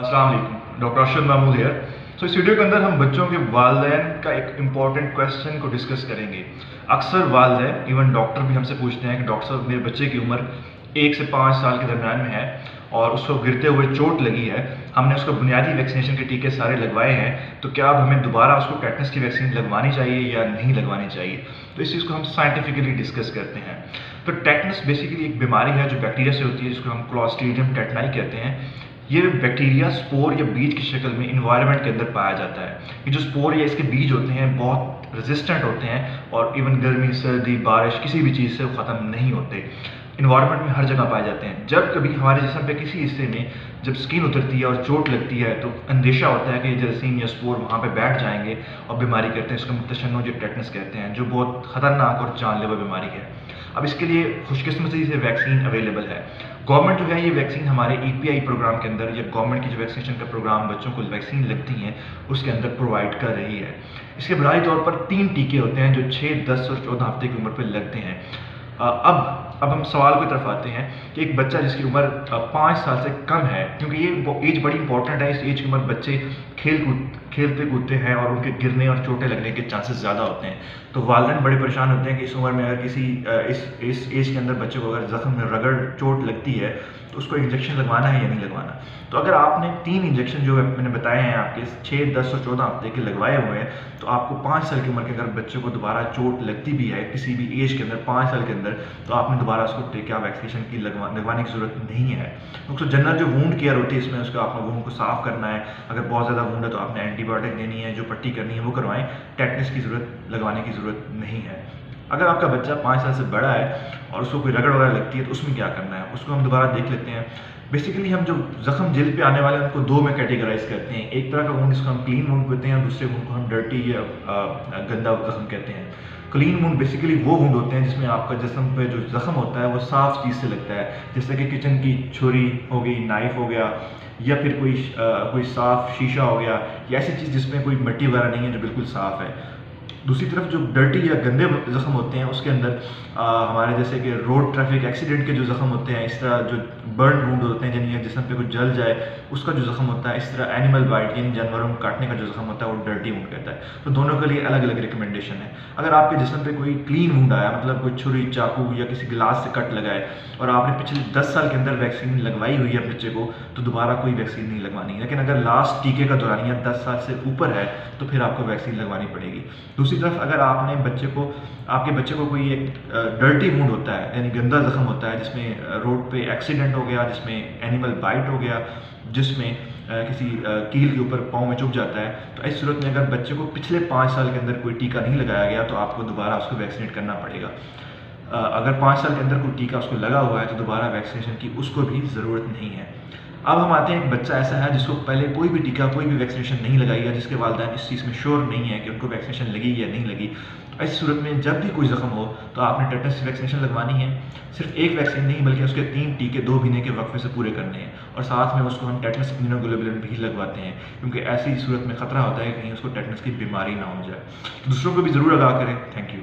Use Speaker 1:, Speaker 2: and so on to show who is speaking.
Speaker 1: अस्सलाम वालेकुम, doctor Arshad Mahmood here. इस वीडियो के अंदर हम बच्चों के वालिदैन का एक इम्पॉर्टेंट क्वेश्चन को डिस्कस करेंगे। अक्सर वालिदैन, इवन डॉक्टर भी हमसे पूछते हैं कि डॉक्टर साहब मेरे बच्चे की उम्र 1 से 5 साल के दरमियान में है और उसको गिरते हुए चोट लगी है। हमने उसको बुनियादी वैक्सीनेशन के टीके सारे लगवाए हैं, तो क्या अब हमें दोबारा उसको टेटनस की वैक्सीन लगवानी चाहिए या नहीं लगवानी चाहिए? तो इस चीज़ को हम साइंटिफिकली डिस्कस करते हैं। तो टेटनस बेसिकली एक बीमारी है जो बैक्टीरिया से होती है, जिसको हम क्लॉस्ट्रीडियम टेटनाई कहते हैं। ये बैक्टीरिया स्पोर या बीज की शक्ल में इन्वायरमेंट के अंदर पाया जाता है। ये जो स्पोर या इसके बीज होते हैं बहुत रेजिस्टेंट होते हैं और इवन गर्मी, सर्दी, बारिश किसी भी चीज़ से वो ख़त्म नहीं होते। इन्वायरमेंट में हर जगह पाए जाते हैं। जब कभी हमारे जिस्म पे किसी हिस्से में जब स्किन उतरती है और चोट लगती है तो अंदेशा होता है कि जरासीम या स्पोर वहाँ पे बैठ जाएंगे और बीमारी करते हैं। इसको हम तशन्नुज टेटनस कहते हैं, जो बहुत ख़तरनाक और जानलेवा बीमारी है। अब इसके लिए खुशकिस्मती से वैक्सीन अवेलेबल है। गवर्नमेंट जो है ये वैक्सीन हमारे EPI प्रोग्राम के अंदर या गवर्नमेंट की जो वैक्सीनेशन का प्रोग्राम बच्चों को वैक्सीन लगती हैं उसके अंदर प्रोवाइड कर रही है। इसके बुनियादी तौर पर 3 टीके होते हैं जो 6, 10 और 14 हफ्ते की उम्र पर लगते हैं। अब हम सवाल की तरफ आते हैं कि एक बच्चा जिसकी उम्र 5 साल से कम है, क्योंकि ये एज बड़ी इंपॉर्टेंट है। इस एज की उम्र बच्चे खेलते कूदते हैं और उनके गिरने और चोटें लगने के चांसेस ज़्यादा होते हैं। तो वालिदैन बड़े परेशान होते हैं कि इस उम्र में अगर किसी इस एज के अंदर बच्चे को अगर ज़ख्म में रगड़ चोट लगती है तो उसको इंजेक्शन लगवाना है या नहीं लगवाना। तो अगर आपने 3 इंजेक्शन जो मैंने बताए हैं आपके 6, 10 और 14 हफ्ते के लगवाए हुए हैं, तो आपको 5 साल की उम्र के अगर बच्चे को दोबारा चोट लगती भी है किसी भी एज के अंदर 5 साल के अंदर, तो आपने दोबारा उसको टीका वैक्सीनेशन की लगवाने की ज़रूरत नहीं है। तो जनरल जो वूंड केयर होती है इसमें उसको आपने वूंड को साफ़ करना है। अगर बहुत ज़्यादा वूंड है तो आपने एंटीबायोटिक देनी है, जो पट्टी करनी है वो करवाएं। टेटनस की ज़रूरत लगवाने की ज़रूरत नहीं है। अगर आपका बच्चा 5 साल से बड़ा है और उसको कोई रगड़ वगैरह लगती है तो उसमें क्या करना है, उसको हम दोबारा देख लेते हैं। बेसिकली हम जो ज़ख्म जिल्द पे आने वाले हैं उनको 2 में कैटेगराइज करते हैं। एक तरह का वूंड जिसको हम क्लीन वूंड कहते हैं और दूसरे वूंड को हम डर्टी या गंदा ज़ख्म कहते हैं। क्लीन वूंड बेसिकली वो वूंड होते हैं जिसमें आपका जिस्म पे जो ज़ख्म होता है वो साफ़ चीज़ से लगता है, जैसे कि किचन की छुरी हो गई, नाइफ हो गया, या फिर कोई साफ़ शीशा हो गया, या ऐसी चीज़ जिसमें कोई मिट्टी वगैरह नहीं है, जो बिल्कुल साफ़ है। दूसरी तरफ जो डर्टी या गंदे ज़ख्म होते हैं उसके अंदर हमारे जैसे कि रोड ट्रैफिक एक्सीडेंट के जो ज़ख्म होते हैं, इस तरह जो बर्न वूंड होते हैं यानी जिसम पे कुछ जल जाए उसका जो ज़ख्म होता है, इस तरह एनिमल बाइट यानी जानवरों को काटने का जो ज़ख्म होता है वो डर्टी वूंड कहता है। तो दोनों के लिए अलग अलग रिकमेंडेशन है। अगर आपके जिसम पे कोई क्लीन वूंड आया, मतलब कोई छुरी, चाकू या किसी गिलास से कट लगाए और आपने पिछले 10 साल के अंदर वैक्सीन लगवाई हुई है बच्चे को, तो दोबारा कोई वैक्सीन नहीं लगवानी है। लेकिन अगर लास्ट टीके का दौरानिया 10 साल से ऊपर है तो फिर आपको वैक्सीन लगवानी पड़ेगी। दूसरी तरफ अगर आपके बच्चे को कोई एक डर्टी वूंड होता है यानी गंदा ज़ख्म होता है, जिसमें रोड पे एक्सीडेंट हो गया, जिसमें एनिमल बाइट हो गया, जिसमें किसी कील के ऊपर पाँव में चुभ जाता है, तो इस सूरत में अगर बच्चे को पिछले 5 साल के अंदर कोई टीका नहीं लगाया गया तो आपको दोबारा उसको वैक्सीनेट करना पड़ेगा। अगर 5 साल के अंदर कोई टीका उसको लगा हुआ है तो दोबारा वैक्सीनेशन की उसको भी ज़रूरत नहीं है। अब हम आते हैं, एक बच्चा ऐसा है जिसको पहले कोई भी टीका, कोई भी वैक्सीनेशन नहीं लगाई है, जिसके वालिदैन इस चीज़ में श्योर नहीं है कि उनको वैक्सीनेशन लगी या नहीं लगी। इस सूरत में जब भी कोई ज़ख्म हो तो आपने टेटनस की वैक्सीनेशन लगवानी है। सिर्फ एक वैक्सीन नहीं बल्कि उसके 3 टीके 2 महीने के वक्फे से पूरे करने हैं, और साथ में उसको हम टेटनस इम्यूनोग्लोबुलिन भी लगवाते हैं, क्योंकि ऐसी सूरत में ख़तरा होता है कहीं उसको टेटनस की बीमारी ना हो जाए। तो दूसरों को भी ज़रूर आगाह करें। Thank you.